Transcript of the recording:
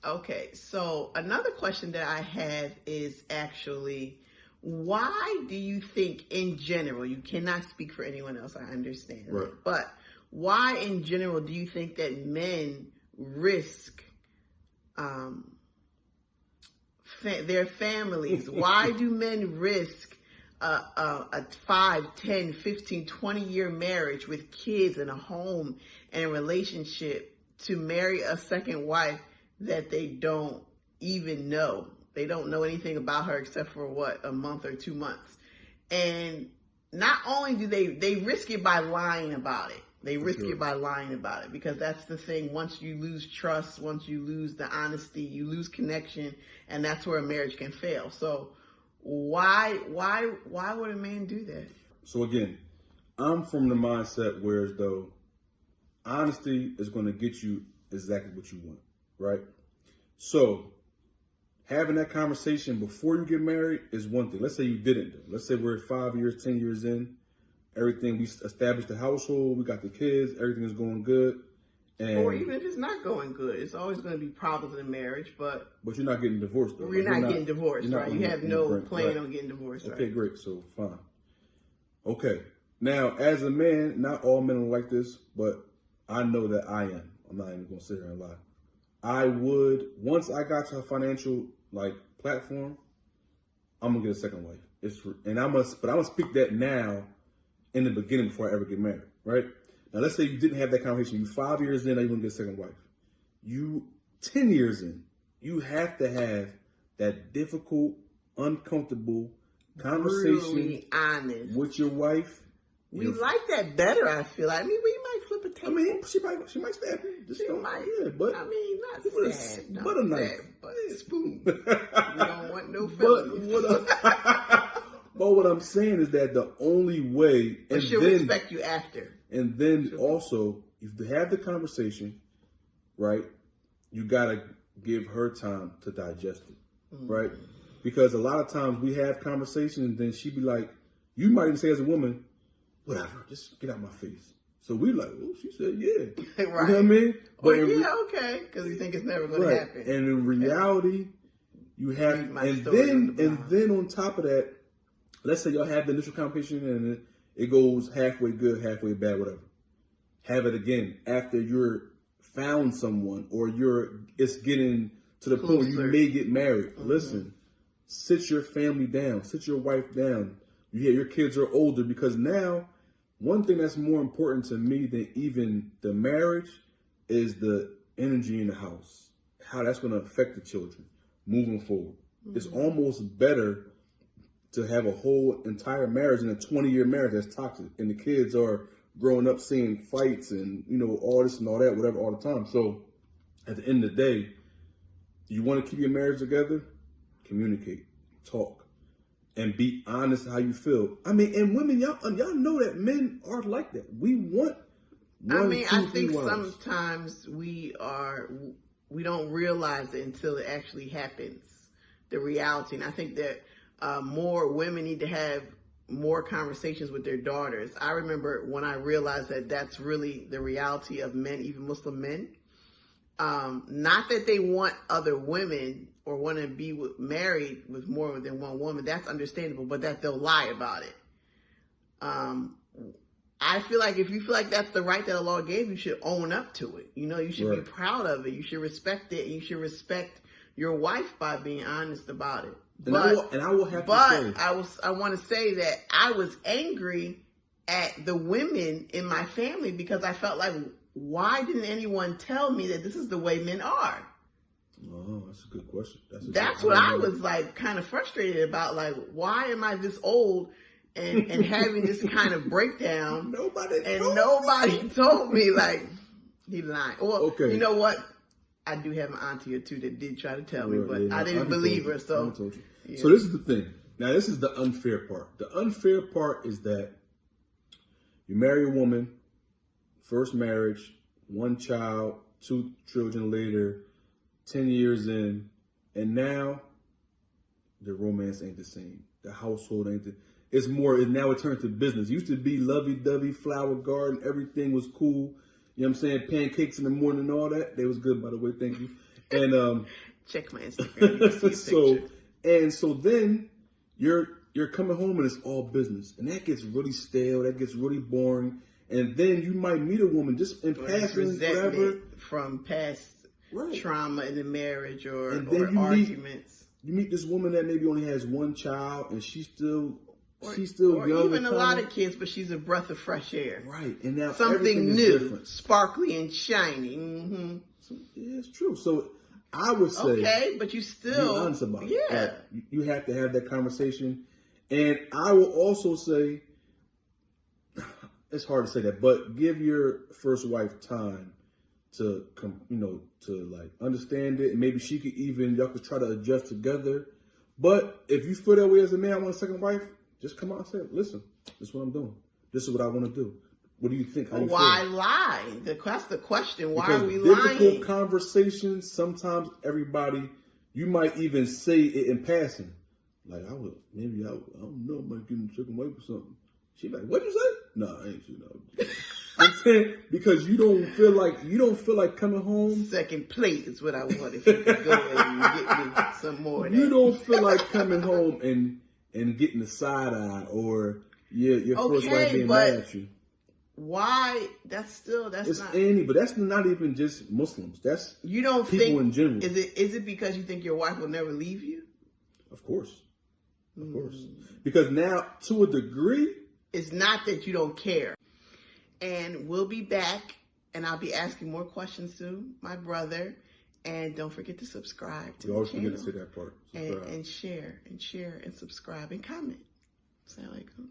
Okay, so another question that I have is actually, why do you think in general, you cannot speak for anyone else, I understand, Right. but why in general do you think that men risk um, their families? Why do men risk a 5, 10, 15, 20-year marriage with kids and a home and a relationship to marry a second wife that they don't even know? They don't know anything about her except for a month or 2 months. And not only do they risk it by lying about it. They risk it by lying about it, because that's the thing. Once you lose trust, once you lose the honesty, you lose connection, and that's where a marriage can fail. So why would a man do that? So again, I'm from the mindset where as though honesty is going to get you exactly what you want, right? So having that conversation before you get married is one thing. Let's say you didn't do. Let's say we're 5 years, 10 years in. Everything, we established the household, we got the kids, everything is going good. And or even if it's not going good, it's always going to be problems in marriage, but you're not getting divorced, though. You're not getting divorced, right? You have no plan on getting divorced, right? Okay, great. So, fine. Okay. Now, as a man, not all men are like this, but I know that I am. I'm not even going to sit here and lie. I would, once I got to a financial, platform, I'm going to get a second wife. But I'm going to speak that now in the beginning before I ever get married, right? Now, let's say you didn't have that conversation. You 5 years in, now you're going to get a second wife. You 10 years in, you have to have that difficult, uncomfortable conversation honest with your wife. We like that better, I feel. I mean, we might flip a table. I mean, she might stab you. She might. Yeah, but I mean, not stab. But a knife. But a spoon. We don't want no felonies. But what I'm saying is that the only way, and she'll respect you after. And then also, if you have the conversation, right, you gotta give her time to digest it, right? Because a lot of times we have conversations and then she be like, you might even say as a woman, whatever, just get out my face. So we like, oh, she said, yeah. Right. You know what I mean? But okay, because we think it's never going to happen. And in reality, you have, and then on top of that, let's say y'all have the initial conversation and it goes halfway good, halfway bad, whatever. Have it again after you're found someone or it's getting to the point where you may get married. Listen, sit your family down, sit your wife down. Your kids are older, because now one thing that's more important to me than even the marriage is the energy in the house, how that's going to affect the children moving forward. It's almost better to have a whole entire marriage than a 20-year marriage that's toxic, and the kids are growing up seeing fights and, all this and all that, whatever, all the time. So at the end of the day, you want to keep your marriage together, communicate, talk, and be honest how you feel. I mean, and women, y'all know that men are like that. We want I think sometimes we don't realize it until it actually happens, the reality. And I think that more women need to have more conversations with their daughters. I remember when I realized that that's really the reality of men, even Muslim men. Not that they want other women or want to be married with more than one woman. That's understandable, but that they'll lie about it. I feel like if you feel like that's the right that Allah gave, you should own up to it. You should be proud of it. You should respect it. And you should respect your wife by being honest about it. I want to say that I was angry at the women in my family because I felt like, why didn't anyone tell me that this is the way men are? Oh, that's a good question. That's what I was kind of frustrated about. Why am I this old and having this kind of breakdown? Nobody told me. He lied. Well, you know what? I do have an auntie or two that did try to tell me, but I didn't believe her. So, yeah. So this is the thing. Now, this is the unfair part. The unfair part is that you marry a woman, first marriage, one child, 2 children later, 10 years in, and now the romance ain't the same. The household ain't it's more, now it turned to business. It used to be lovey-dovey, flower garden, everything was cool. You know what I'm saying? Pancakes in the morning and all that. They was good, by the way. Thank you. And check my Instagram. You can see so then you're coming home and it's all business, and that gets really stale. That gets really boring. And then you might meet a woman just in passing, whatever, from past trauma in the marriage or arguments. You meet this woman that maybe only has one child, and she's still young, or even a lot of kids, but she's a breath of fresh air. Right, and now something new, sparkly and shiny. Mm-hmm. So, yeah, it's true. So I would say, okay, but you still be honest about it. Like, you have to have that conversation, and I will also say, it's hard to say that, but give your first wife time to like understand it, and maybe she could y'all could try to adjust together. But if you feel that way as a man, I want a second wife, just come out and say, listen, this is what I'm doing. This is what I want to do. What do you think? Why lie? That's the question. Why are we lying? Difficult conversations, sometimes you might even say it in passing. Like, I don't know, I might get a second wife or something. She like, what'd you say? No, I ain't you know. I'm saying, because you don't feel like coming home. Second plate is what I want. If you could go and get me some more. You don't feel like coming home and getting the side eye, or your first wife being mad at you. Why? That's not. But that's not even just Muslims. That's people in general. Is it because you think your wife will never leave you? Of course. Because now, to a degree, it's not that you don't care. And we'll be back, and I'll be asking more questions to my brother. And don't forget to subscribe to the channel. You always forget to say that part. And share and subscribe and comment. Assalamu alaikum.